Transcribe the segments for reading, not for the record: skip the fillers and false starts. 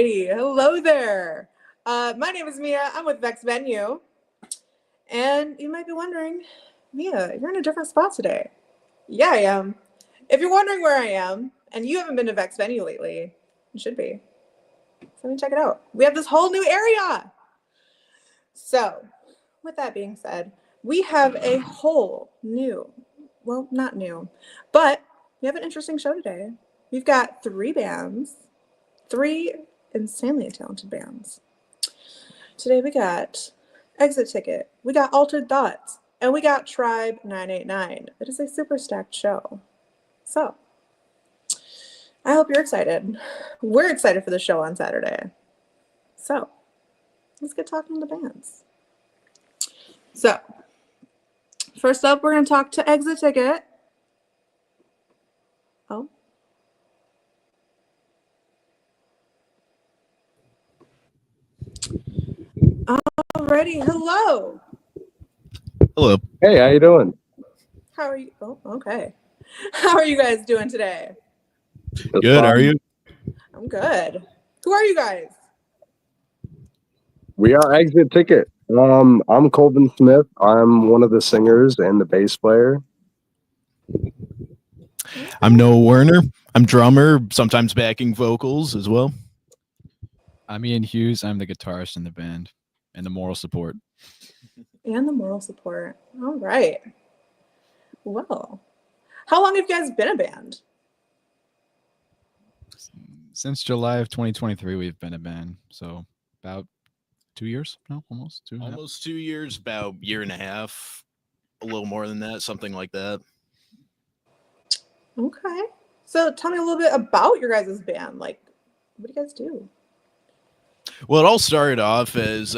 righty. Hello there. My name is Mia. I'm with Vexed. And you might be wondering, Mia, you're in a different spot today. Yeah, I am. If you're wondering where I am and you haven't been to Vexed lately, you should be. So let me check it out. We have this whole new area. So, with that being said, we have a whole new, well, not new, but we have an interesting show today. We've got three bands, three insanely talented bands. Today we got Exit Ticket, we got Altered Thoughts, and we got Tribe 989. It is a super stacked show. So, I hope you're excited. We're excited for the show on Saturday. So, let's get talking to the bands. So, first up, we're going to talk to Exit Ticket. Oh. Alrighty, hello. Hello. Hey, how you doing? How are you? Oh, okay. How are you guys doing today? Good, how are you? I'm good. Who are you guys? We are Exit Ticket. I'm Colvin Smith. I'm one of the singers and the bass player. I'm Noah Werner. I'm drummer, sometimes backing vocals as well. I'm Ian Hughes. I'm the guitarist in the band and the moral support. And the moral support. All right. Well, how long have you guys been a band? Since July of 2023, we've been a band. So about 2 years? No, almost 2 and a half. Almost 2 years, about a year and a half, a little more than that, something like that. Okay. So tell me a little bit about your guys' band. Like, what do you guys do? Well, it all started off as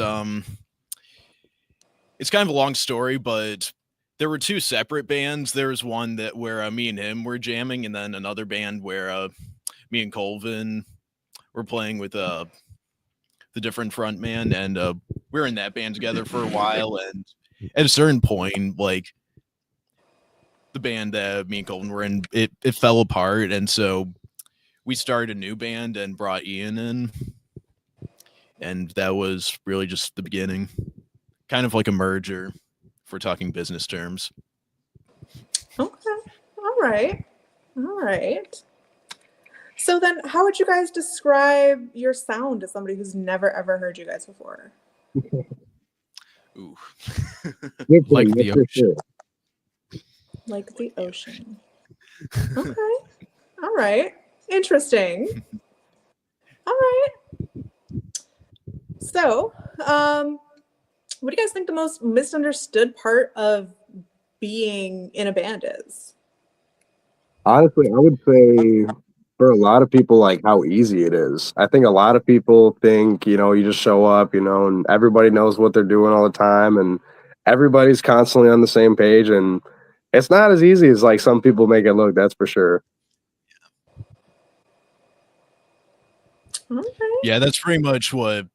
it's kind of a long story, but there were two separate bands. There was one that where me and him were jamming, and then another band where me and Colvin were playing with the different front man, and we were in that band together for a while. And at a certain point, like the band that me and Colvin were in, it fell apart, and so we started a new band and brought Ian in, and that was really just the beginning, kind of like a merger, if we're talking business terms. Okay. All right. All right. So then how would you guys describe your sound to somebody who's never ever heard you guys before? Ooh. Like the ocean. Like the ocean. Okay. All right. Interesting. All right. So, what do you guys think the most misunderstood part of being in a band is? Honestly, I would say for a lot of people, like how easy it is. I think a lot of people think, you just show up, and everybody knows what they're doing all the time, and everybody's constantly on the same page, and it's not as easy as like some people make it look, that's for sure. Okay. Yeah, that's pretty much what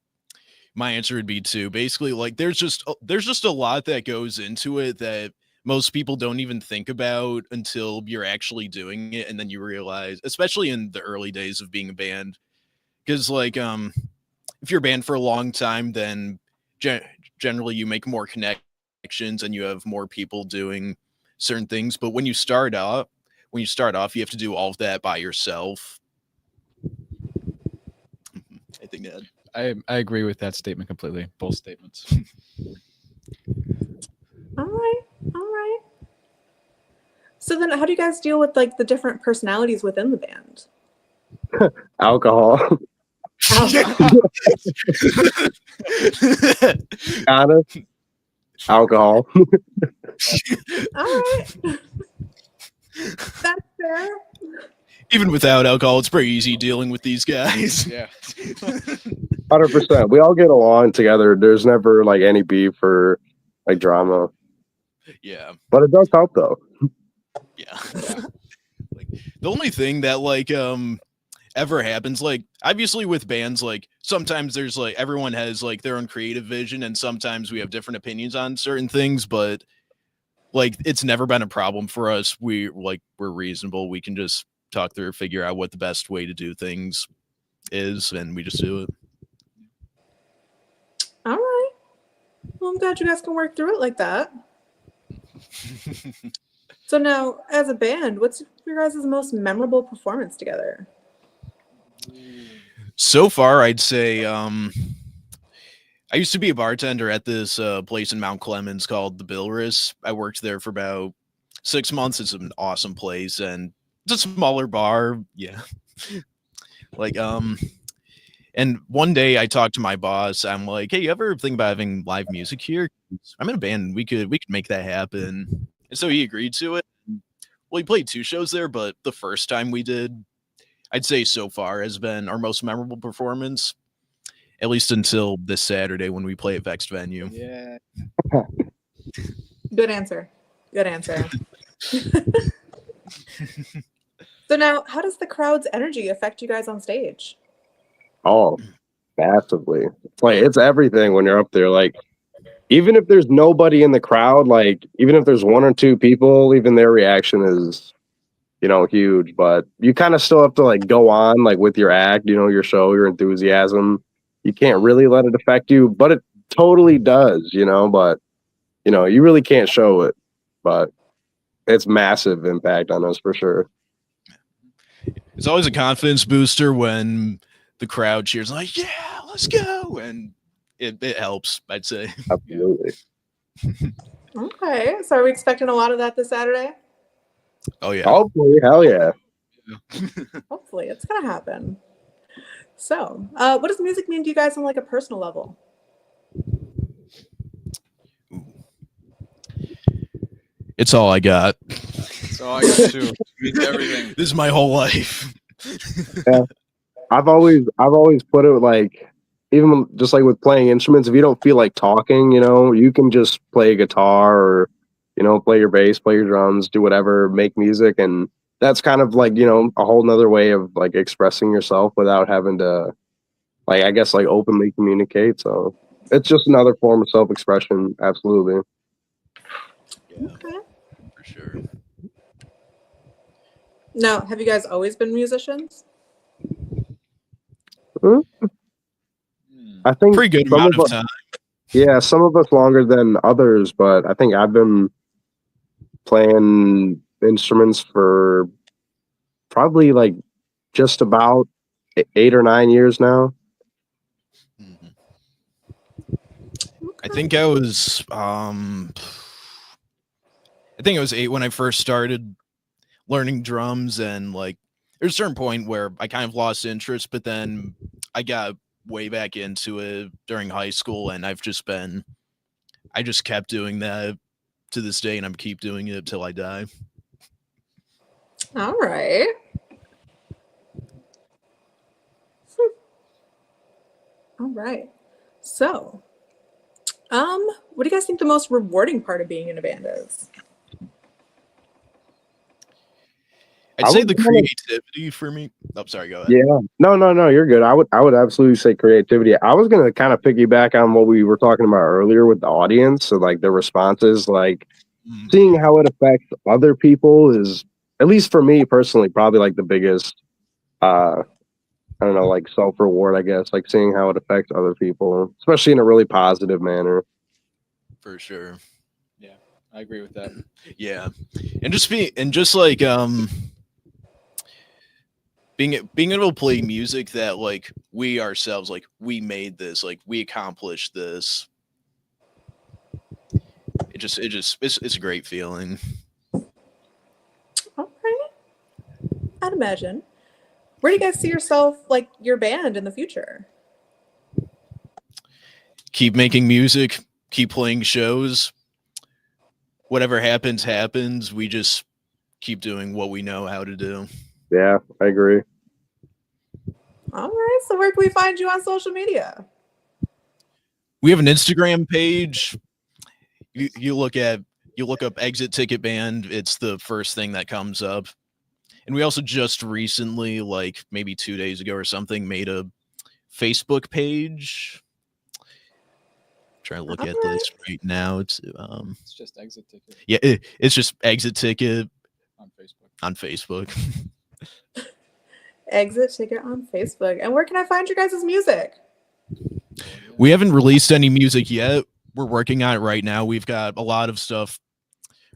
my answer would be too. Basically, like there's just a lot that goes into it that most people don't even think about until you're actually doing it, and then you realize, especially in the early days of being a band, because like if you're a band for a long time, then generally you make more connections and you have more people doing certain things. But when you start off, you have to do all of that by yourself. I think that I agree with that statement completely. Both statements. All right. All right. So then how do you guys deal with like the different personalities within the band? Alcohol. Honest. Alcohol. All right. That's fair. Even without alcohol, it's pretty easy dealing with these guys. Yeah. 100%. We all get along together. There's never like any beef or like drama. Yeah. But it does help though. Yeah. Like the only thing that like ever happens, like obviously with bands, like sometimes there's like everyone has like their own creative vision, and sometimes we have different opinions on certain things, but like it's never been a problem for us. We're reasonable. We can just talk through, figure out what the best way to do things is, and we just do it. All right. Well, I'm glad you guys can work through it like that. So now, as a band, what's your guys' most memorable performance together? So far, I'd say I used to be a bartender at this place in Mount Clemens called the Bilris. I worked there for about 6 months. It's an awesome place, and it's a smaller bar. Yeah. Like, and one day I talked to my boss. I'm like, hey, you ever think about having live music here? I'm in a band, and we could make that happen. And so he agreed to it. Well, he played 2 shows there, but the first time we did, I'd say so far has been our most memorable performance, at least until this Saturday when we play at Vexed venue. Yeah. Good answer. Good answer. So now, how does the crowd's energy affect you guys on stage? Oh, massively. Like it's everything when you're up there. Like even if there's nobody in the crowd, like even if there's 1 or 2 people, even their reaction is, huge. But you kind of still have to like go on like with your act, your show, your enthusiasm. You can't really let it affect you, but it totally does, but you really can't show it. But it's massive impact on us for sure. It's always a confidence booster when the crowd cheers like, yeah, let's go. And it helps, I'd say. Absolutely. Okay, so are we expecting a lot of that this Saturday? Oh, yeah. Hopefully, hell yeah. Hopefully, it's gonna happen. So, what does music mean to you guys on like a personal level? It's all I got. So I got too. It means everything. This is my whole life. Yeah. I've always put it like, even just like with playing instruments, if you don't feel like talking, you can just play guitar or, play your bass, play your drums, do whatever, make music. And that's kind of like, a whole nother way of like expressing yourself without having to, like, I guess, like openly communicate. So it's just another form of self-expression. Absolutely. Yeah, Okay. for sure. Now, have you guys always been musicians? I think Pretty good some amount of of us, time. yeah, some of us longer than others, but I think I've been playing instruments for probably like just about 8 or 9 years now. Mhm. I think I was 8 when I first started learning drums, and like there's a certain point where I kind of lost interest, but then I got way back into it during high school, and I just kept doing that to this day, and I'm keep doing it till I die. All right. All right. So, what do you guys think the most rewarding part of being in a band is? I'd I say would the kinda- creativity for me. Oh, sorry, go ahead. Yeah, no, you're good. I would absolutely say creativity. I was gonna kind of piggyback on what we were talking about earlier with the audience, so like the responses, like Mm. seeing how it affects other people is, at least for me personally, probably like the biggest I don't know, like self-reward, I guess, like seeing how it affects other people, especially in a really positive manner. For sure. Yeah, I agree with that. Yeah. And just like being able to play music that like we ourselves, like we made this, like we accomplished this. It's a great feeling. All right. I'd imagine. Where do you guys see yourself, like your band in the future? Keep making music, keep playing shows. Whatever happens, happens. We just keep doing what we know how to do. Yeah, I agree. All right. So, where can we find you on social media? We have an Instagram page. You look up Exit Ticket Band. It's the first thing that comes up. And we also just recently, like maybe 2 days ago or something, made a Facebook page. Trying to look at this right now. It's It's just Exit Ticket yeah, it's just Exit Ticket on Facebook. on Facebook. Exit Ticket on Facebook. And where can I find your guys' music? We haven't released any music yet. We're working on it right now. We've got a lot of stuff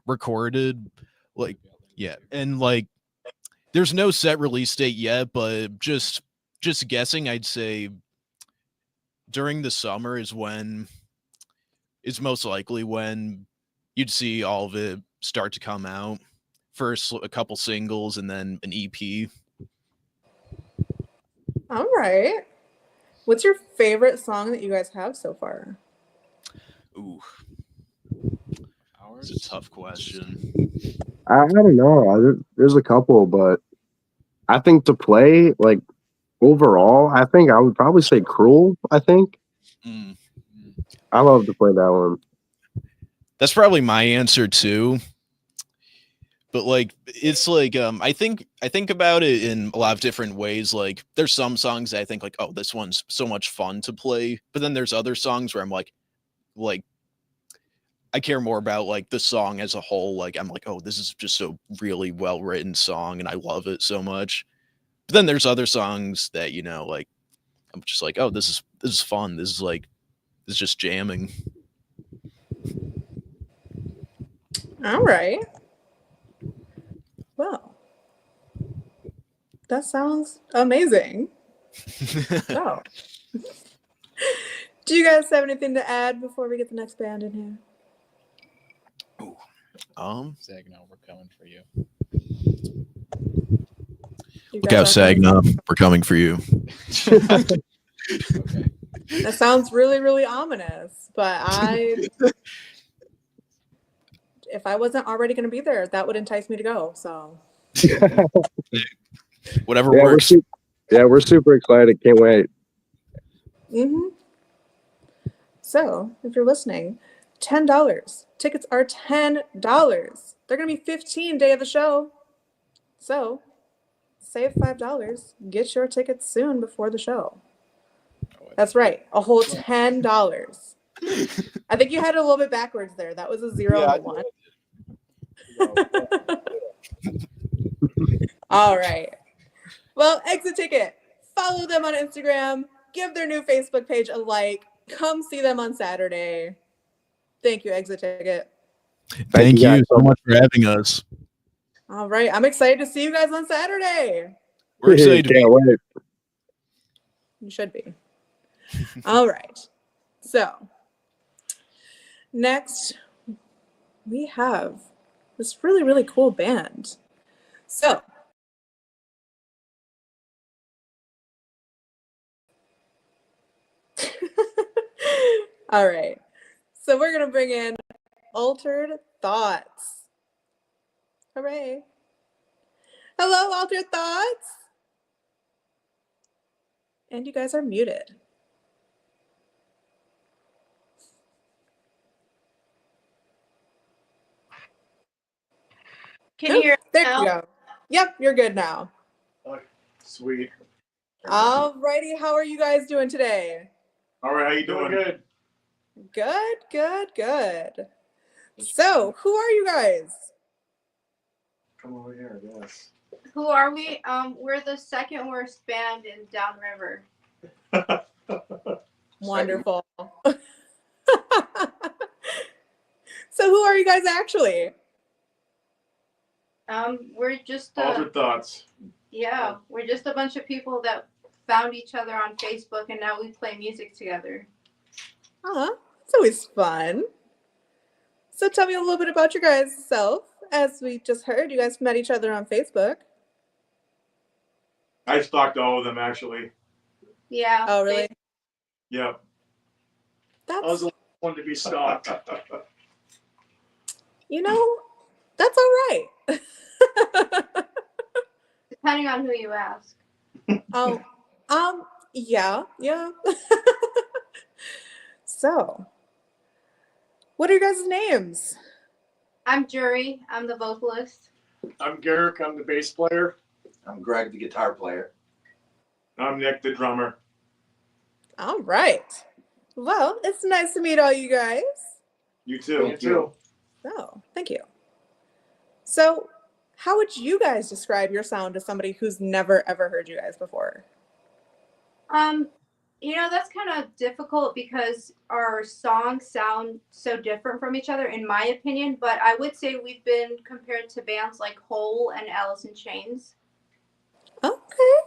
recorded. Like, yeah. And like, there's no set release date yet, but just guessing, I'd say during the summer is most likely when you'd see all of it start to come out. First a couple singles and then an EP. All right. What's your favorite song that you guys have so far? Ooh, Ours? it's a tough question. I don't know. There's a couple, but I think to play, like, overall, I think I would probably say Cruel, I think. Mm. I love to play that one. That's probably my answer too. But like it's like I think about it in a lot of different ways. Like there's some songs that I think like, oh, this one's so much fun to play. But then there's other songs where I'm like I care more about like the song as a whole. Like I'm like, oh, this is just a really well written song and I love it so much. But then there's other songs that, like I'm just like, oh, this is fun. This is just jamming. All right. Well, that sounds amazing. Oh. Do you guys have anything to add before we get the next band in here? Saginaw, we're coming for you. Look out, Saginaw. We're coming for you. Okay. That sounds really, really ominous, but if I wasn't already going to be there, that would entice me to go. So Whatever Yeah, works. we're super excited. Can't wait. Mm-hmm. So, if you're listening, $10. Tickets are $10. They're going to be $15 day of the show. So, save $5. Get your tickets soon before the show. That's right. A whole $10. I think you had it a little bit backwards there. That was a 0 and a 1. All right. Well, Exit Ticket. Follow them on Instagram. Give their new Facebook page a like. Come see them on Saturday. Thank you, Exit Ticket. Thank you guys you so much for having us. All right. I'm excited to see you guys on Saturday. We're excited to be Can't wait. You should be. All right. So, next, we have this really, really cool band. So, all right. So, we're going to bring in Altered Thoughts. Hooray. Hello, Altered Thoughts. And you guys are muted. Can you hear There now? you go. Yep, you're good now. Sweet. Alrighty, how are you guys doing today? All right, how you doing? Good. Good, good, good. So, who are you guys? Come over here, yes. Who are we? We're the second worst band in Downriver. Wonderful. So, who are you guys actually? We're just Altered thoughts. we're just a bunch of people that found each other on Facebook and now we play music together. It's always fun. So, tell me a little bit about your guys' self. As we just heard, you guys met each other on Facebook. I stalked all of them actually. Yeah. Oh, really? Yep. That's, I was the one to be stalked. that's all right. Depending on who you ask. Yeah. So, what are your guys' names? I'm Jury. I'm the vocalist. I'm Garrick. I'm the bass player. I'm Greg, the guitar player. I'm Nick, the drummer. All right. Well, it's nice to meet all you guys. You too. You too. Oh, thank you. So, how would you guys describe your sound to somebody who's never ever heard you guys before? You know, that's kind of difficult because our songs sound so different from each other, in my opinion. But I would say we've been compared to bands like Hole and Alice in Chains. Okay.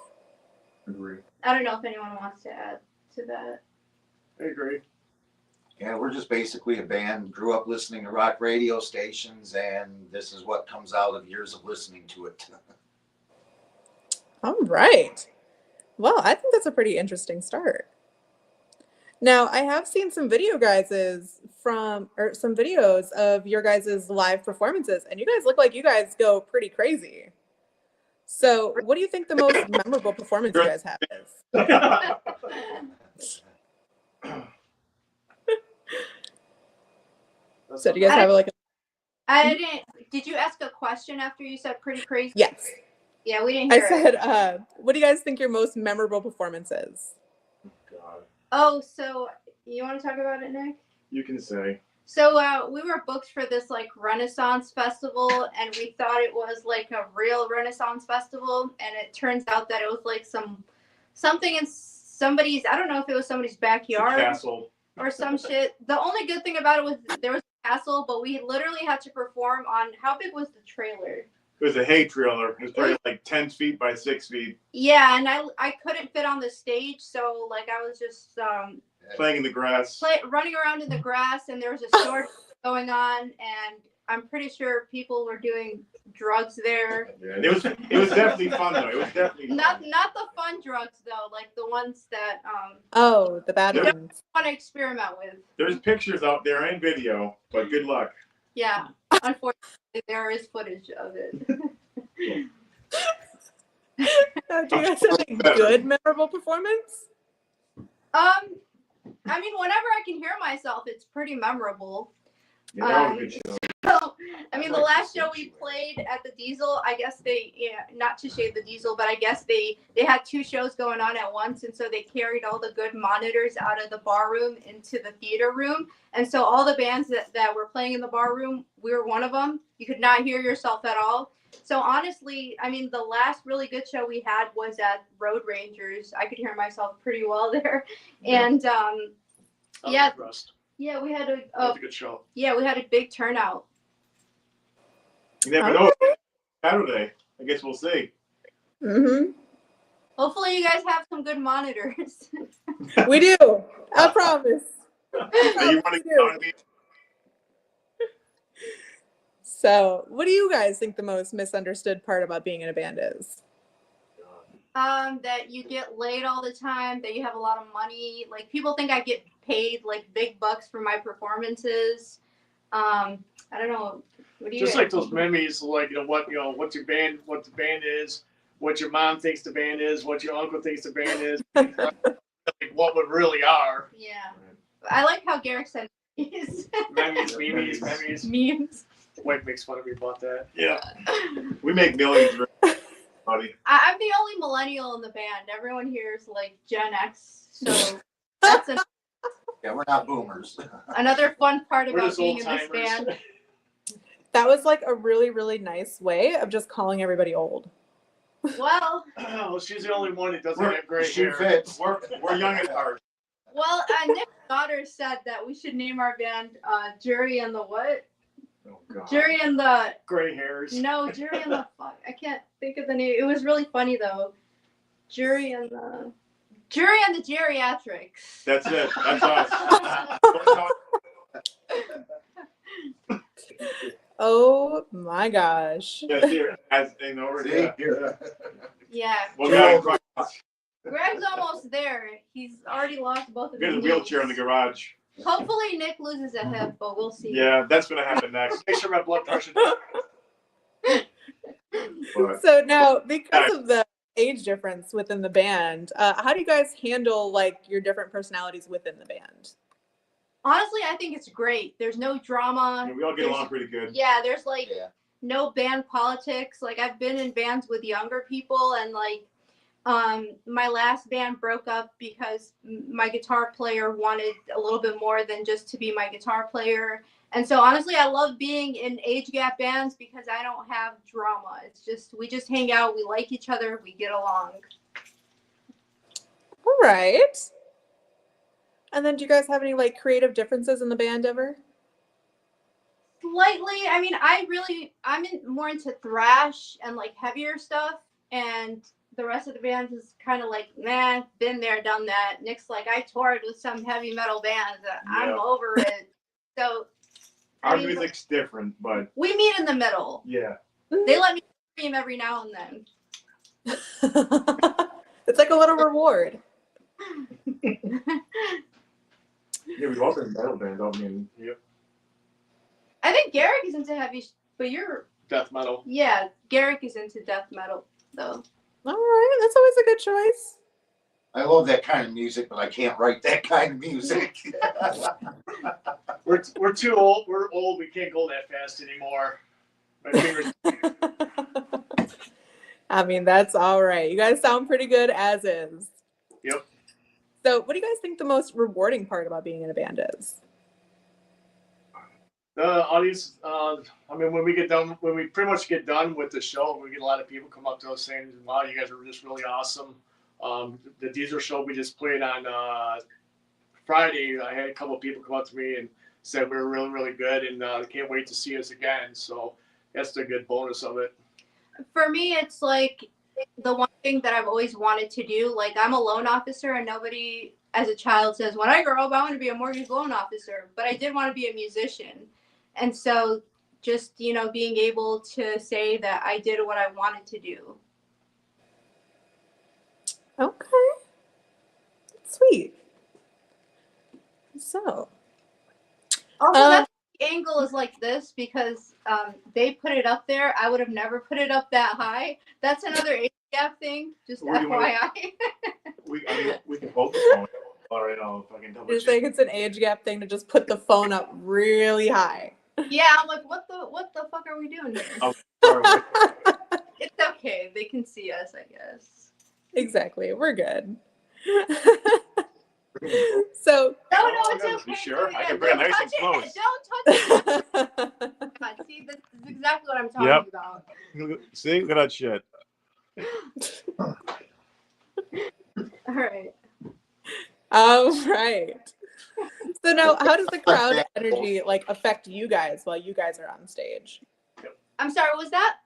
Agree. I don't know if anyone wants to add to that. I agree. Yeah, we're just basically a band, grew up listening to rock radio stations, and this is what comes out of years of listening to it. All right. Well, I think that's a pretty interesting start. Now, I have seen some some videos of your guys' live performances, and you guys look like you guys go pretty crazy. So, what do you think the most memorable performance you guys have is? So, do you guys have like I didn't. Did you ask a question after you said pretty crazy? Yes. Yeah, we didn't I hear it. said, what do you guys think your most memorable performance is? God. Oh, so you want to talk about it, Nick? You can say. So we were booked for this like Renaissance festival, and we thought it was like a real Renaissance festival, and it turns out that it was like something in somebody's, I don't know if it was somebody's backyard Castle. or some shit. The only good thing about it was there was a castle, but we literally had to perform on, how big was the trailer? It was a hay trailer. It was probably like 10 feet by 6 feet. Yeah, and I couldn't fit on the stage, so like I was just Playing in the grass. running around in the grass, and there was a sword going on, and I'm pretty sure people were doing drugs there. Yeah, and it was definitely fun though. It was definitely fun. Not the fun drugs though, like the ones that Oh, the bad Yeah. ones. want to experiment with. There's pictures out there and video, but good luck. Yeah, unfortunately there is footage of it. Do you guys have a good memorable performance? I mean, whenever I can hear myself, it's pretty memorable. Yeah, that was a good show. So, I mean, the last show we played at the Diesel, I guess not to shade the Diesel, but I guess they had two shows going on at once. And so they carried all the good monitors out of the bar room into the theater room. And so all the bands that were playing in the bar room, we were one of them. You could not hear yourself at all. So honestly, I mean, the last really good show we had was at Road Rangers. I could hear myself pretty well there. And yeah, we had That was a good show. we had a big turnout. You never know. Saturday. I guess we'll see. Mm-hmm. Hopefully you guys have some good monitors. We do. I promise. Are you want to be? So, what do you guys think the most misunderstood part about being in a band is? That you get laid all the time, that you have a lot of money. Like, people think I get paid like big bucks for my performances. I don't know. What do you Just like those memories, like what the band is, what your mom thinks the band is, what your uncle thinks the band is, like what we really are. Yeah. I like how Garrick said Memories. memes. White makes fun of me about that. Yeah. We make millions, buddy. I'm the only millennial in the band. Everyone here is like Gen X, so that's Yeah, we're not boomers. another fun part We're about just being old in this timers. band. That was like a really, really nice way of just calling everybody old. Well, Oh, she's the only one that doesn't have gray She hair. fits. We're young at heart. Nick's daughter said that we should name our band Jury and the what? Oh God. Jury and the Gray hairs. No, Jury and the fuck. I can't think of the name. It was really funny though. Jury and the Geriatrics. That's it. That's us. Oh my gosh. Yes, here. As in over See, here. here. Yeah. Well, guys, Greg's almost there. He's already lost both of we his got a wheelchair in the knees. garage. Hopefully Nick loses a hip, but we'll see. Yeah, that's gonna happen next. Make sure my blood pressure. But So now, because of the age difference within the band, how do you guys handle like your different personalities within the band? Honestly, I think it's great. There's no drama. we all get along pretty good. Yeah, there's like Yeah. no band politics. Like, I've been in bands with younger people, and like my last band broke up because my guitar player wanted a little bit more than just to be my guitar player, And so honestly, I love being in age gap bands because I don't have drama. It's just we just hang out, we like each other, we get along. All right. And then do you guys have any like creative differences in the band ever? Slightly. I mean, more into thrash and like heavier stuff, and the rest of the band is kind of like, nah, been there, done that. Nick's like, I toured with some heavy metal bands. I'm over it. So our music's different, but we meet in the middle. Yeah. They let me scream every now and then. It's like a little reward. Yeah, we've all been metal bands. I mean, yep. I think Garrick is into heavy, but you're Death metal. Yeah, Garrick is into death metal though. All right, that's always a good choice. I love that kind of music, but I can't write that kind of music. We're too old. We're old. We can't go that fast anymore. My fingers. I mean, that's all right. You guys sound pretty good as is. Yep. So, what do you guys think the most rewarding part about being in a band is? The audience. I mean, when we pretty much get done with the show, we get a lot of people come up to us saying, "Wow, you guys are just really awesome." The Diesel show we just played on Friday, I had a couple of people come up to me and said we were really, really good, and can't wait to see us again. So that's the good bonus of it. For me, it's like the one thing that I've always wanted to do. Like, I'm a loan officer, and nobody as a child says, when I grow up, I want to be a mortgage loan officer. But I did want to be a musician. And so just, being able to say that I did what I wanted to do. Okay. Sweet. So. Also, that angle is like this because they put it up there. I would have never put it up that high. That's another age gap thing. Just FYI. We can hold the phone. All right, I'll fucking double Just check. think it's an age gap thing to just put the phone up really high. Yeah, I'm like, what the fuck are we doing here? Oh, sorry. It's okay. They can see us, I guess. Exactly. We're good. So. No, it's okay. You sure? I can bring it nice and close. Don't touch it. See, this is exactly what I'm talking about. See, look at that shit. All right. All right. So now, how does the crowd energy affect you guys while you guys are on stage? I'm sorry, what was that?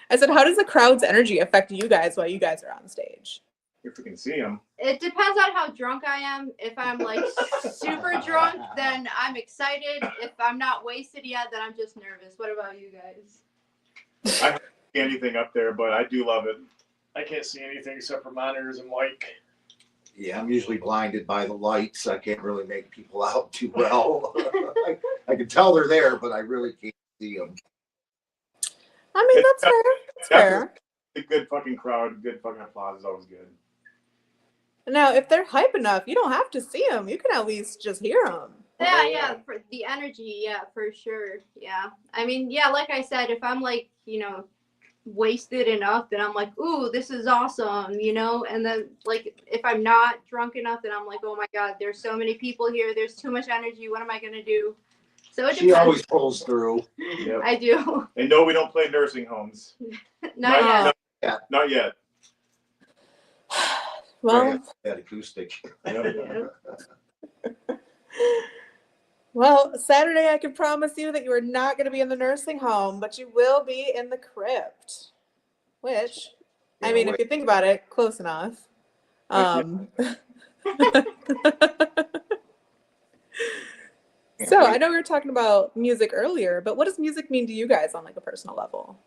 I said, how does the crowd's energy affect you guys while you guys are on stage? If we can see them. It depends on how drunk I am. If I'm super drunk, then I'm excited. If I'm not wasted yet, then I'm just nervous. What about you guys? I don't see anything up there, but I do love it. I can't see anything except for monitors and mic. Yeah, I'm usually blinded by the lights. I can't really make people out too well. I can tell they're there, but I really can't see them. I mean, that's fair. That's fair. A good fucking crowd, good fucking applause is always good. Now, if they're hype enough, you don't have to see them. You can at least just hear them. Yeah, for the energy, yeah, for sure. Yeah. I mean, yeah, like I said, if I'm wasted enough, then I'm like, ooh, this is awesome, and then if I'm not drunk enough, then I'm like, oh my God, there's so many people here, there's too much energy, what am I gonna do? So it She depends. always pulls through. Yep. I do. And no, we don't play nursing homes. Not yet. Not yet. Well, That acoustic. well, Saturday I can promise you that you are not going to be in the nursing home, but you will be in the crypt. Which, I mean, if you think about it, close enough. So I know we were talking about music earlier, but what does music mean to you guys on a personal level?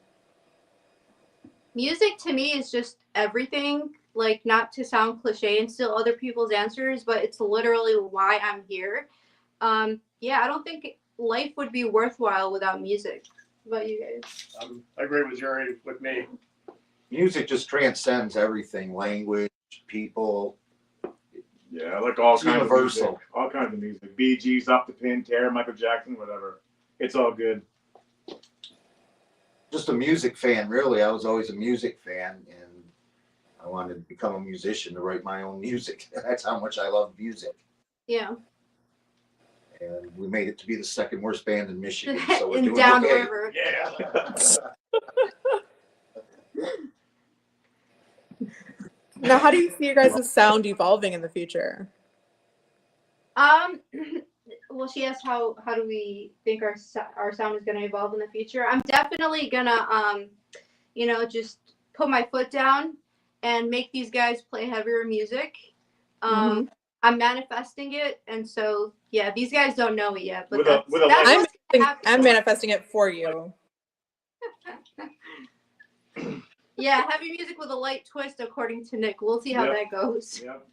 Music to me is just everything, not to sound cliche and steal other people's answers, but it's literally why I'm here. I don't think life would be worthwhile without music. What about you guys? I agree with me. Music just transcends everything, language, people. Yeah, like all kinds universal. of music. All kinds of music. Bee Gees, Up the Pin, Tear, Michael Jackson, whatever. It's all good. Just a music fan, really. I was always a music fan, and I wanted to become a musician to write my own music. That's how much I love music. Yeah. And we made it to be the second worst band in Michigan. So we're In doing downriver. okay. Yeah. Now, how do you see your guys' sound evolving in the future? Well, she asked how do we think our sound is going to evolve in the future. I'm definitely gonna just put my foot down and make these guys play heavier music. I'm manifesting it, and so yeah, these guys don't know it yet, but that's what's gonna happen. I'm manifesting it for you. Yeah, heavy music with a light twist, according to Nick. We'll see how that goes. Yep.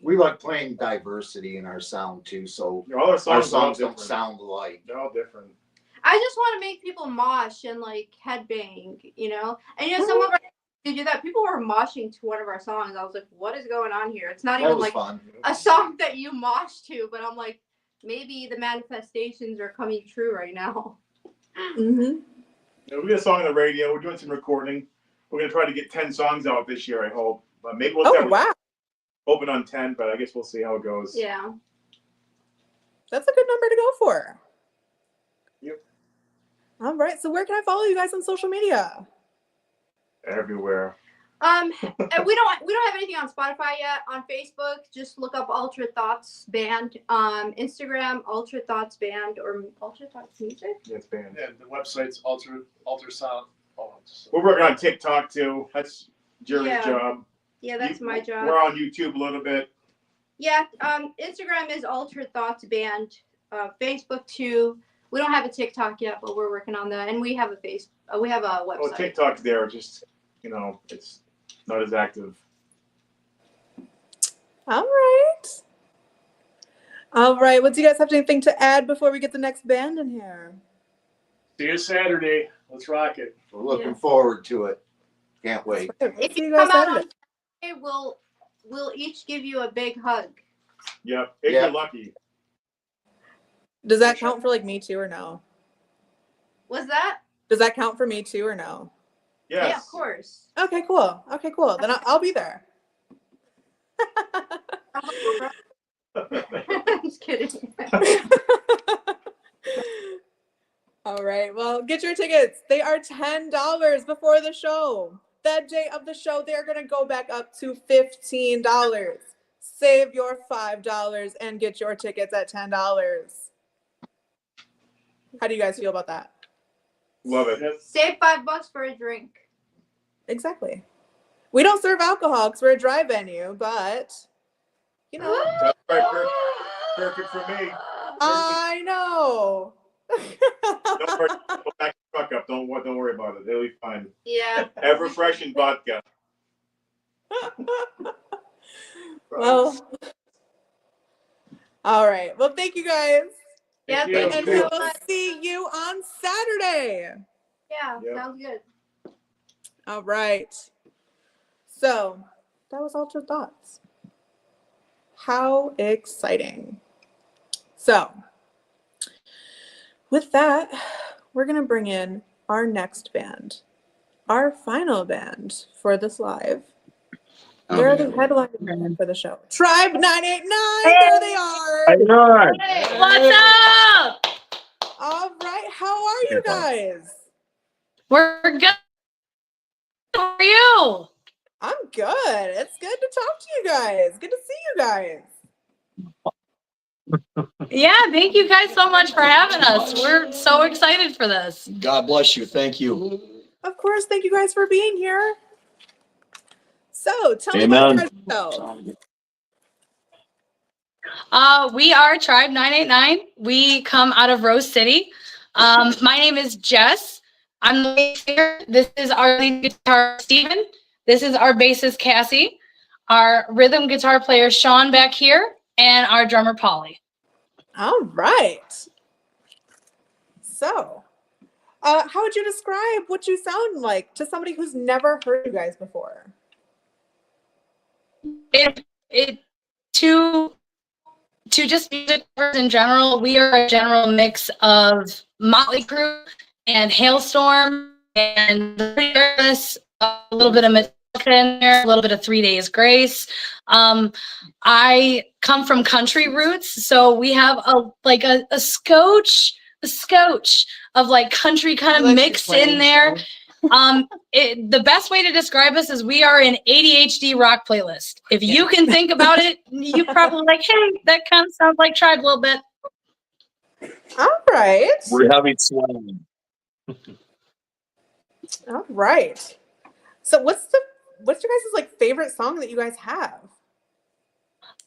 We like playing diversity in our sound too, so All our our songs are all songs don't different. sound alike. They're all different. I just want to make people mosh and like headbang, And some of our to do that, people were moshing to one of our songs. I was like, what is going on here? It's not That even was like fun. a song that you mosh to, but I'm like, maybe the manifestations are coming true right now. Mm-hmm. Yeah, we got a song on the radio. We're doing some recording. We're gonna try to get 10 songs out this year. I hope. But maybe we'll Oh, wow. open on 10. But I guess we'll see how it goes. Yeah. That's a good number to go for. Yep. All right. So where can I follow you guys on social media? Everywhere. And we don't have anything on Spotify yet. On Facebook, just look up Ultra Thoughts Band. Instagram, Ultra Thoughts Band or Ultra Thoughts Music. Yeah, it's banned. Yeah, the website's ultrasound. We're working on TikTok too. That's Jerry's job. Yeah, that's my job. We're on YouTube a little bit. Yeah, Instagram is Ultra Thoughts Band. Facebook too. We don't have a TikTok yet, but we're working on that. And we have a we have a website. Oh, TikTok's there. Just it's not as active. All right. All right. What do you guys have anything to add before we get the next band in here? See you Saturday. Let's rock it. We're looking forward to it. Can't wait. If See you you guys come out Saturday. on Saturday, we'll each give you a big hug. Yep. If Yeah. you're lucky. Does that count for like me too or no? Was that? Does that count for me too or no? Yes. Yeah, of course. Okay, cool. Okay, cool. Then I'll be there. Just kidding. All right. Well, get your tickets. They are $10 before the show. That day of the show, they're going to go back up to $15. Save your $5 and get your tickets at $10. How do you guys feel about that? Love it. Save $5 for a drink. Exactly. We don't serve alcohol because we're a dry venue, but That's right. Perfect for me. I know. Don't worry. Go back the truck up. Don't worry about it. It'll be fine. Yeah. Ever fresh and vodka. Well, all right. Well, thank you guys. Yeah, Thank you. thank And you we so will much. see you on Saturday. Yeah, Yep. sounds good. All right. So that was Ultra Thoughts. How exciting. So with that, we're going to bring in our next band, our final band for this live. They're the headline band for the show. Tribe 989, there they are. What's up? All right, how are you guys? We're good. How are you? I'm good. It's good to talk to you guys. Good to see you guys. Yeah, thank you guys so much for having us. We're so excited for this. God bless you. Thank you. Of course, thank you guys for being here. So, tell me about yourself. We are Tribe 989. We come out of Rose City. My name is Jess. I'm the lead singer. This is our lead guitar, Steven. This is our bassist, Cassie. Our rhythm guitar player, Sean, back here. And our drummer, Polly. All right. So, how would you describe what you sound like to somebody who's never heard you guys before? To just music in general, we are a general mix of Motley Crue and Hailstorm and a little bit of in there, a little bit of 3 Days Grace. I come from country roots, so we have a scotch of like country kind of mixed in there. The best way to describe us is we are an ADHD rock playlist. If you can think about it, you probably like, hey, that kind of sounds like Tribe a little bit. All right. We're heavy swelling. All right. So what's your guys' like favorite song that you guys have?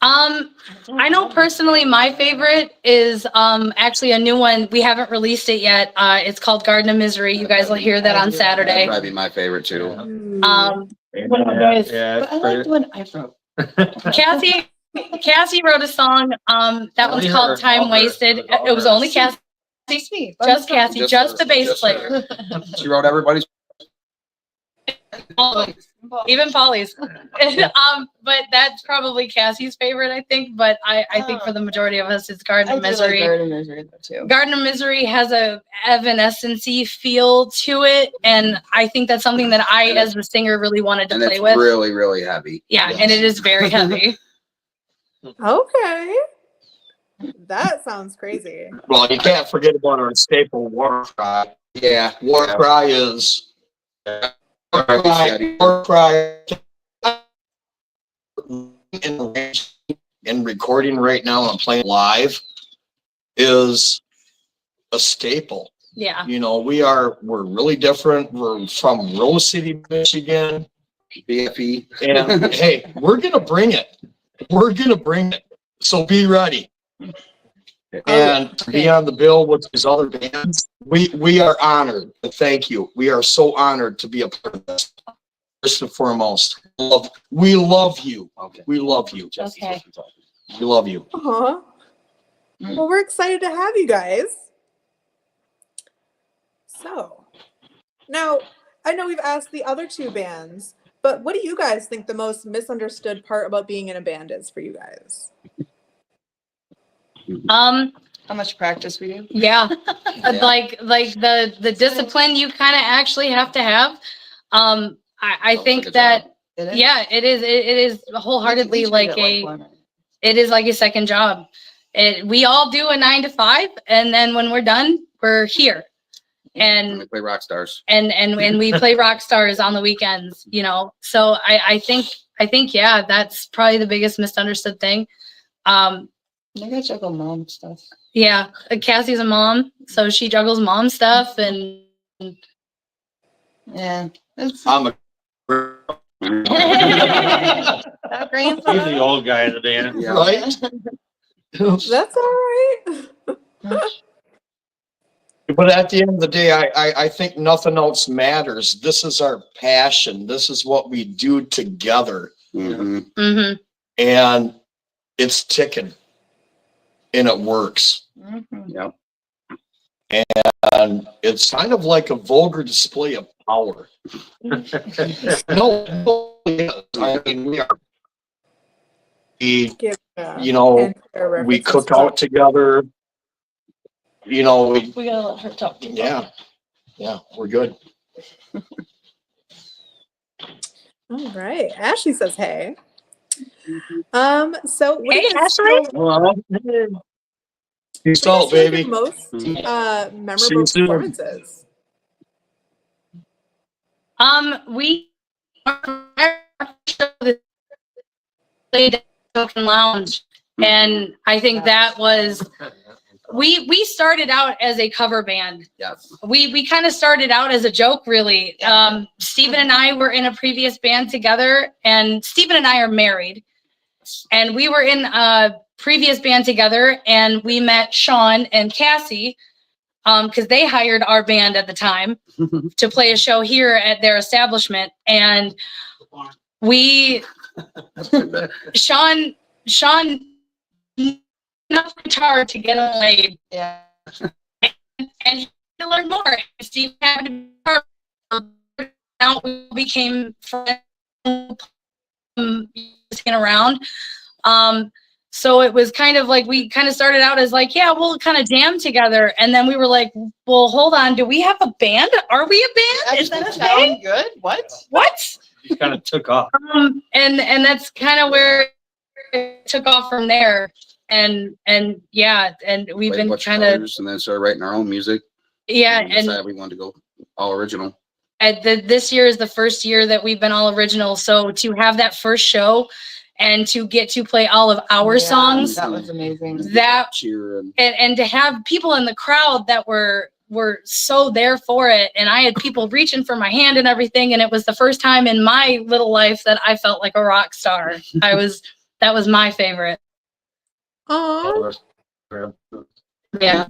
I know personally my favorite is actually a new one. We haven't released it yet. It's called Garden of Misery. You guys will hear that on Saturday. That'd probably be my favorite too. What do you guys? Yeah, I like when I wrote. Cassie wrote a song. That one's called Time Wasted. It was only Cassie. Just Cassie, just the bass player. She wrote everybody's. Even Polly's. But that's probably Cassie's favorite, I think. But I think for the majority of us, it's Garden of Misery. Garden of Misery too. Garden of Misery has a evanescence-y feel to it, and I think that's something that I, as the singer, really wanted to play with. Really, really heavy. Yeah, and it is very heavy. Okay. That sounds crazy. Well, you can't forget about our staple war cry. Yeah. War cry is war cry in recording right now and playing live is a staple. Yeah. You know, we're really different. We're from Rose City, Michigan. BFE. And hey, we're gonna bring it. We're gonna bring it. So be ready. And to be on the bill with these other bands, we are honored. Thank you. We are so honored to be a part of this. First and foremost, we love you. Okay. We love you. Okay. We love you. Uh-huh. Well, we're excited to have you guys. So, now, I know we've asked the other two bands, but what do you guys think the most misunderstood part about being in a band is for you guys? How much practice we do? Yeah. Like the discipline you kind of actually have to have. I think that yeah, it is wholeheartedly like it is like a second job. We all do a 9 to 5, and then when we're done, we're here. And we play rock stars. And we play rock stars on the weekends, you know. So I think yeah, that's probably the biggest misunderstood thing. I gotta juggle mom stuff. Yeah, Cassie's a mom, so she juggles mom stuff, and yeah, I'm a grandpa. He's the old guy in the band. Yeah. right. That's all right. But at the end of the day, I think nothing else matters. This is our passion. This is what we do together. Mm-hmm. Mm-hmm. And it's ticking. And it works. Mm-hmm. Yep. And it's kind of like a vulgar display of power. No, I mean, you know, we cook out together. You know, We gotta let her talk. yeah, we're good. All right. Ashley says hey. So what do Hey, you guys Ashley. feel- Peace what out, do you guys feel like baby. your most See you memorable soon. performances? We played at Token Lounge, and I think that was we started out as a cover band. Yes. We kind of started out as a joke, really. Stephen and I were in a previous band together, and Stephen and I are married, and we were in a previous band together, and we met Sean and Cassie because they hired our band at the time to play a show here at their establishment, and Sean enough guitar to get him laid. Yeah. And he to learn more. Steve had a guitar. Now we became friends around. So it was kind of like we kind of started out as like, yeah, we'll kind of jam together. And then we were like, well, hold on. Do we have a band? Are we a band? Is that a thing? Good. What? What? Just kind of took off. And that's kind of where it took off from there. And yeah, and we've Played a been bunch kind of, covers and then started writing our own music. yeah, And we and decided we wanted to go all original. this year is the first year that we've been all original. So to have that first show and to get to play all of our songs, That was amazing. that Cheer and and to have people in the crowd that were so there for it, and I had people reaching for my hand and everything, and it was the first time in my little life that I felt like a rock star. That was my favorite. Aww. Yeah.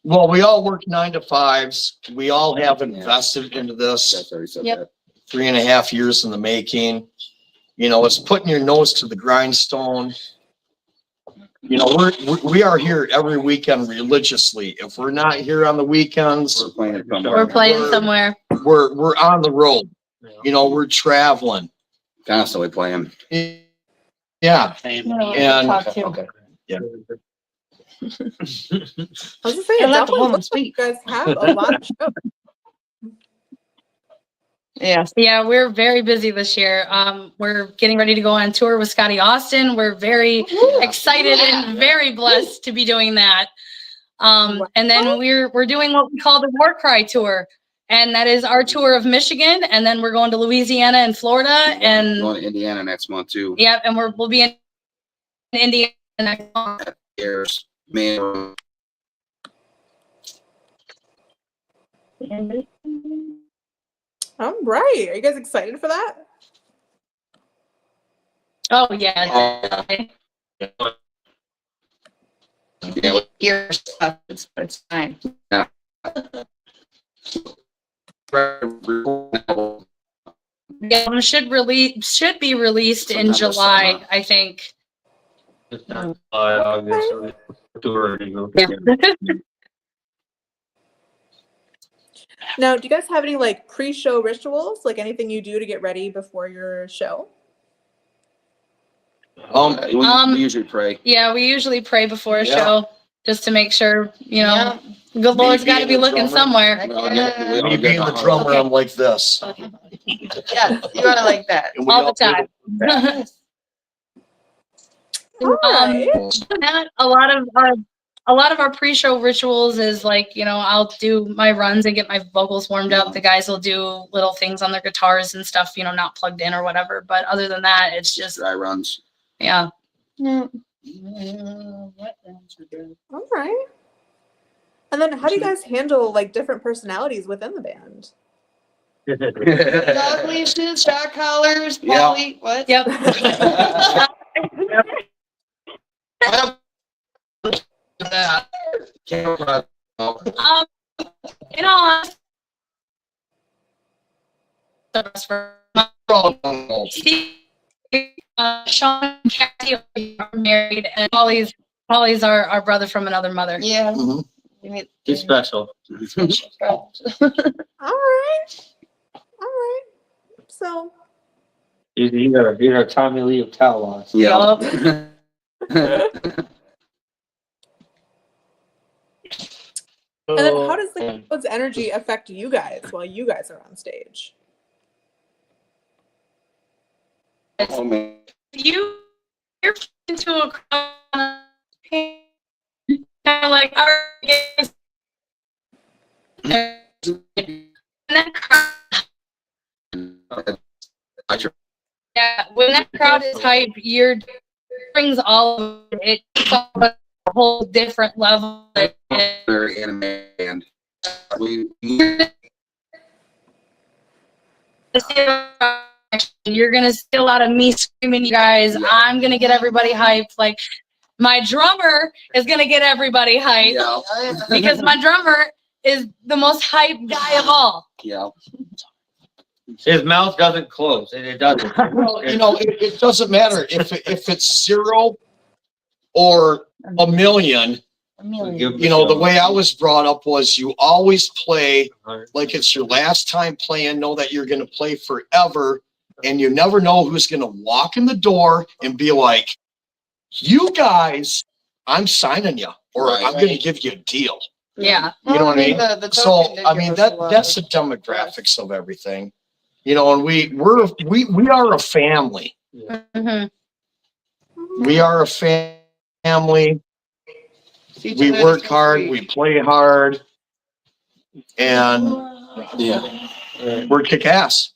Well, we all work 9 to 5s. We all have invested into this. that's already said Yep. that. 3.5 years in the making. You know, it's putting your nose to the grindstone. You know, we are here every weekend religiously. If we're not here on the weekends, We're playing it somewhere. We're playing somewhere. we're on the road. You know, we're traveling. Constantly playing. Yeah. And Talk to. Okay. Yeah. I was just saying, And let the definitely woman looks like you guys have a lot of shows. Yes. Yeah, we're very busy this year. We're getting ready to go on tour with Scotty Austin. We're very excited and very blessed to be doing that. And then we're doing what we call the War Cry tour, and that is our tour of Michigan. And then we're going to Louisiana and Florida, and Going to Indiana next month too. yeah, and we'll be in Indiana next month. Airs, man. All right. Are you guys excited for that? Oh yeah. Yeah, Gear stuff, it's fine. The album should be released in Sometime this July, summer. I think. Now, do you guys have any like pre-show rituals? Like anything you do to get ready before your show? We usually pray. Yeah, we usually pray before a Yeah. show just to make sure, you know, Yeah. the Lord's Me got to be being the looking drummer. somewhere. We all get- we all Me get being the hung drummer, Okay. I'm like this. Yeah, you are like that. And we All the do time. All right. That, a lot of our pre-show rituals is like, you know, I'll do my runs and get my vocals warmed up. The guys will do little things on their guitars and stuff, you know, not plugged in or whatever. But other than that, it's just, Dry runs. yeah. All right. And then how do you guys handle like different personalities within the band? Dog leashes, shock collars, Yeah. Polly, what? Yep. That. In all honesty, Sean and Cassie are married, and Polly's our brother from another mother. Yeah. Mhm. You need- He's special. All right. All right. So He's our Tommy Lee of Talawas. Yeah. and then how does the crowd's energy affect you guys while you guys are on stage? Oh, man. You're into a crowd, kind of like our and that crowd, yeah, when that crowd is hype, brings all of it to a whole different level. Very anime band. You're gonna see a lot of me screaming, you guys. I'm gonna get everybody hyped. Like my drummer is gonna get everybody hyped Yeah. because my drummer is the most hype guy of all. Yeah. His mouth doesn't close, and it doesn't. Well, you know, it doesn't matter if it's 0 or a million. You know, the way I was brought up was you always play like it's your last time playing, know that you're going to play forever, and you never know who's going to walk in the door and be like, you guys, I'm signing you, or Right. I'm going to give you a deal. Yeah. You know what I mean? The So, token did I give mean, us a lot that's of- the demographics of everything. You know, and we are a family. Mhm. We are a family. We work hard, we play hard, and Yeah. we're kick ass.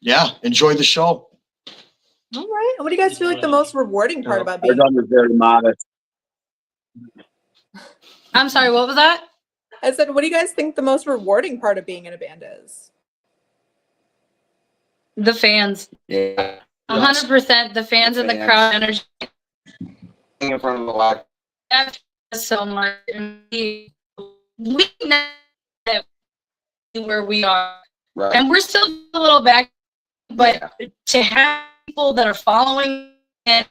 Yeah, enjoy the show. All right. What do you guys feel like the most rewarding part about Our being? gun is very modest. I'm sorry, what was that? I said, what do you guys think the most rewarding part of being in a band is? The fans. Yeah. 100%. The fans and the fans. crowd energy. In front of the light. That does so much. And we know that where we are. Right. And we're still a little back, but to have people that are following and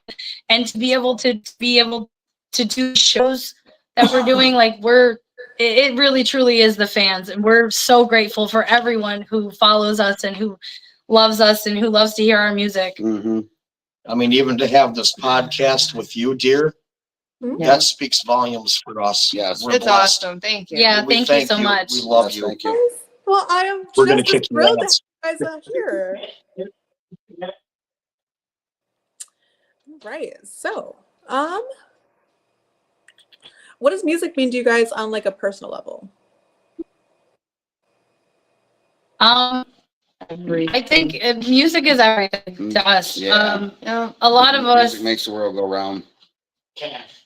to be able to do shows that we're doing, like it really truly is the fans, and we're so grateful for everyone who follows us and who loves us and who loves to hear our music. Mm-hmm. I mean, even to have this podcast with you, dear, Mhm. that speaks volumes for us. Yes. We're It's blessed. awesome. Thank you. Yeah, We thank you so much. We love Yes, you. thank you. Well, I am We're gonna just kick your thrilled to ass. have you guys here. Right. So, what does music mean to you guys on like a personal level? I think music is everything to us. Yeah. A lot of us, Music makes the world go round.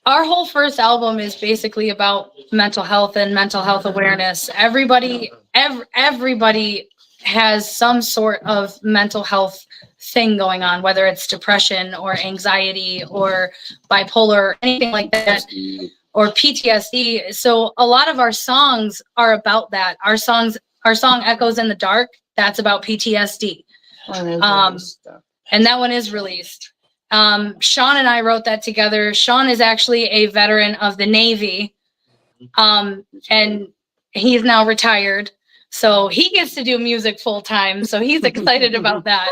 our whole first album is basically about mental health and mental health awareness. Everybody has some sort of mental health thing going on, whether it's depression or anxiety or bipolar or anything like that, or PTSD. So a lot of our songs are about that. Our song Echoes in the Dark, that's about PTSD. And that one is released. Sean and I wrote that together. Sean is actually a veteran of the Navy, and he's now retired. So he gets to do music full time. So he's excited about that.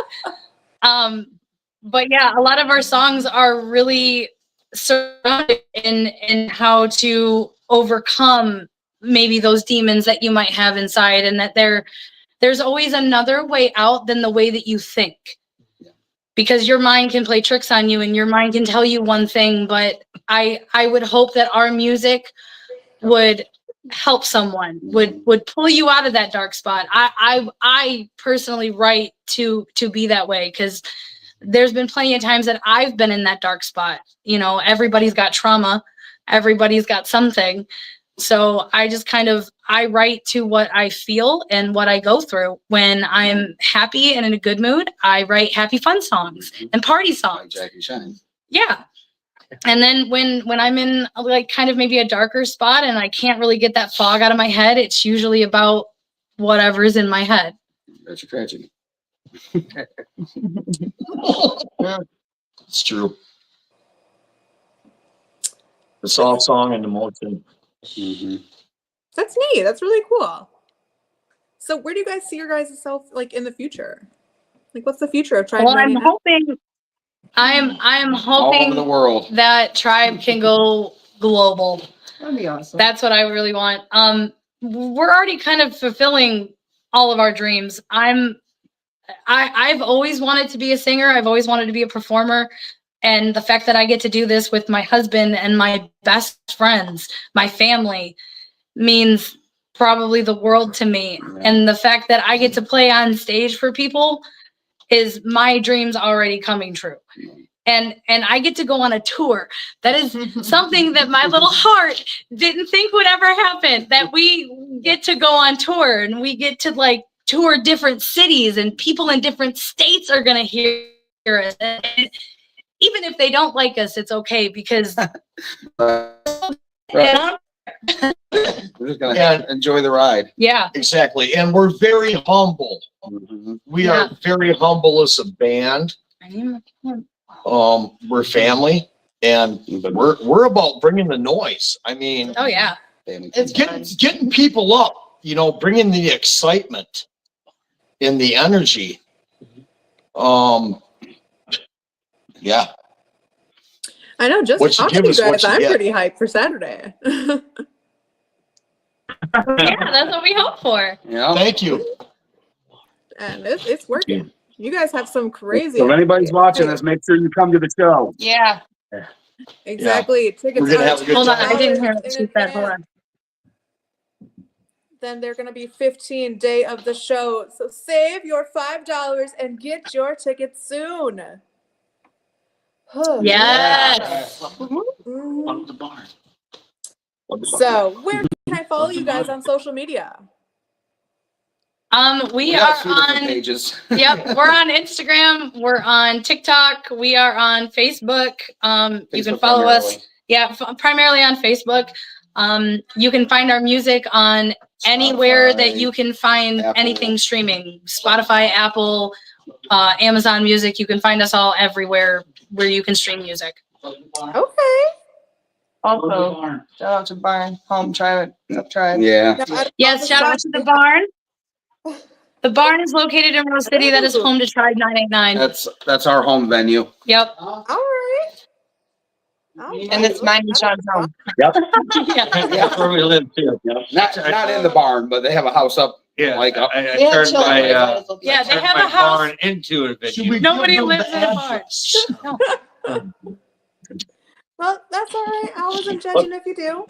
But yeah, a lot of our songs are really surrounded in how to overcome maybe those demons that you might have inside, and that there's always another way out than the way that you think. Because your mind can play tricks on you and your mind can tell you one thing, but I would hope that our music would help someone, would pull you out of that dark spot. I personally write to be that way, because there's been plenty of times that I've been in that dark spot. You know, everybody's got trauma, everybody's got something. So I write to what I feel and what I go through. When I'm happy and in a good mood, I write happy, fun songs and party songs. Jackie Chan. Yeah. And then when I'm in like kind of maybe a darker spot and I can't really get that fog out of my head, it's usually about whatever's in my head. That's a tragedy. It's true. It's all song and emotion. Mm-hmm. That's neat. That's really cool. So where do you guys see your guys' self like in the future? Like, what's the future of Tribe? Well, I'm hoping All over the world. that Tribe can go global. That'd be awesome. That's what I really want. We're already kind of fulfilling all of our dreams. I've always wanted to be a singer. I've always wanted to be a performer. And the fact that I get to do this with my husband and my best friends, my family, means probably the world to me. And the fact that I get to play on stage for people is my dreams already coming true. And I get to go on a tour. That is something that my little heart didn't think would ever happen, that we get to go on tour and we get to like tour different cities, and people in different states are going to hear us. And even if they don't like us, it's okay, because We're just gonna enjoy the ride. Yeah, exactly. And we're very humble. Mm-hmm. We are very humble as a band. We're family, and we're about bringing the noise. I mean, oh yeah, it's getting people up. You know, bringing the excitement and the energy. Yeah. I know, just What you talking give to you is what guys, you I'm get. pretty hyped for Saturday. yeah, that's what we hope for. Yeah. Thank you. and it's working. You guys have some crazy. So if anybody's ideas. watching this, make sure you come to the show. Yeah. Exactly. Tickets We're gonna are have a good Hold on, time. I didn't hear what $10 she in said. Hold advance. on. Then they're going to be 15 day of the show. So save your $5 and get your tickets soon. Yes. Mhm. On the barn. So where can I follow you guys on social media? We got are a few different on. pages. Yep, we're on Instagram. We're on TikTok. We are on Facebook. You can Facebook follow us. primarily. Yeah, primarily on Facebook. You can find our music on anywhere that you can find Apple. anything streaming. Spotify, Apple, Amazon Music. You can find us all everywhere where you can stream music. Okay. Also, shout out to Barn Home Tribe. Tribe. Yeah. Now, I don't know Yes, if shout out to the barn. The barn is located in Rose City. That is home to Tribe 989. That's our home venue. Yep. All right. And it's mine and Sean's home. Yep. Yeah. That's where we live too. Not in the barn, but they have a house up. Yeah, Like up. I We have turned children. my Yeah, they turned have my a house. barn into a venue. Nobody lives in a barn. No. Well, that's all right. I wasn't judging if you do.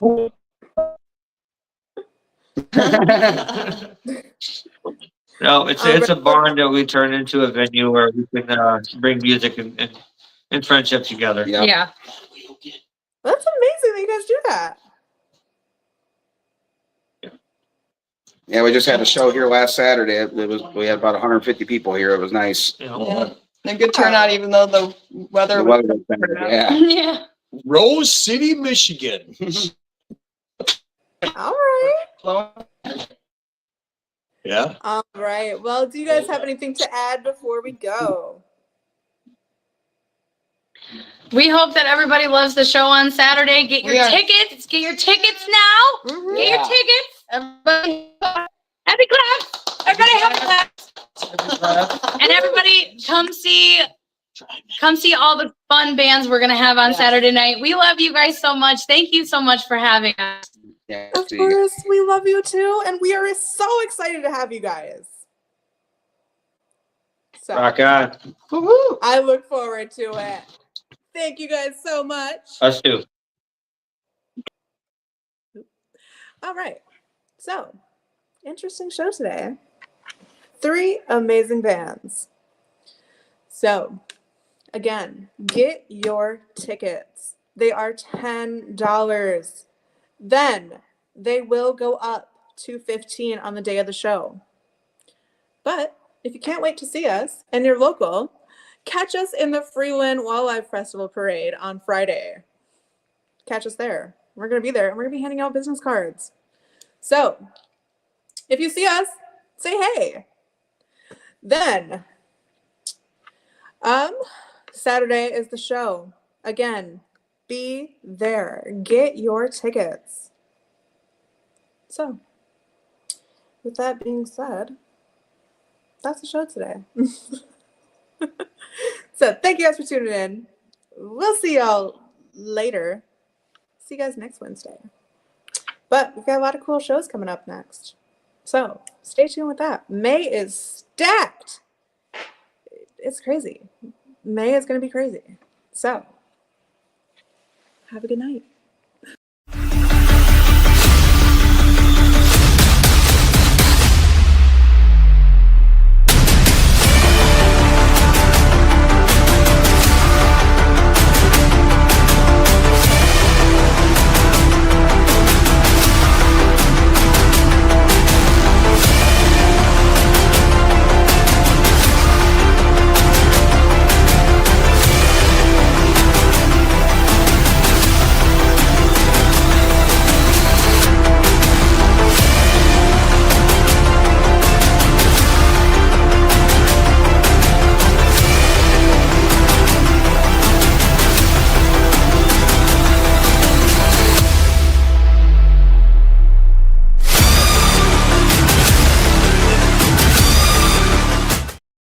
No, it's a barn that we turned into a venue where we can bring music and friendship together. Yeah. Yeah. That's amazing that you guys do that. Yeah, we just had a show here last Saturday. We had about 150 people here. It was nice. You know? Yeah. And a good turnout, even though the weather The was. weather was bad, yeah. Yeah. Rose City, Michigan. All right. blowing. Yeah. All right. Well, do you guys have anything to add before we go? We hope that everybody loves the show on Saturday. Get your tickets. Get your tickets now. Mhm. Get your tickets. Everybody, happy claps. Everybody happy claps. And everybody come see all the fun bands we're gonna have on Saturday night. We love you guys so much. Thank you so much for having us. Yeah, Of course, we love you too, and we are so excited to have you guys. So Rock on. I look forward to it. Thank you guys so much. Us too. All right. So, interesting show today. 3 amazing bands. So, again, get your tickets. They are $10. Then they will go up to $15 on the day of the show. But if you can't wait to see us and you're local, catch us in the Freeland Wildlife Festival Parade on Friday. Catch us there. We're going to be there and we're going to be handing out business cards. So if you see us, say hey. Then, Saturday is the show. Again, be there. Get your tickets. So, with that being said, that's the show today. So, thank you guys for tuning in. We'll see y'all later. See you guys next Wednesday. But we've got a lot of cool shows coming up next. So, stay tuned with that. May is stacked. It's crazy. May is going to be crazy. So, have a good night.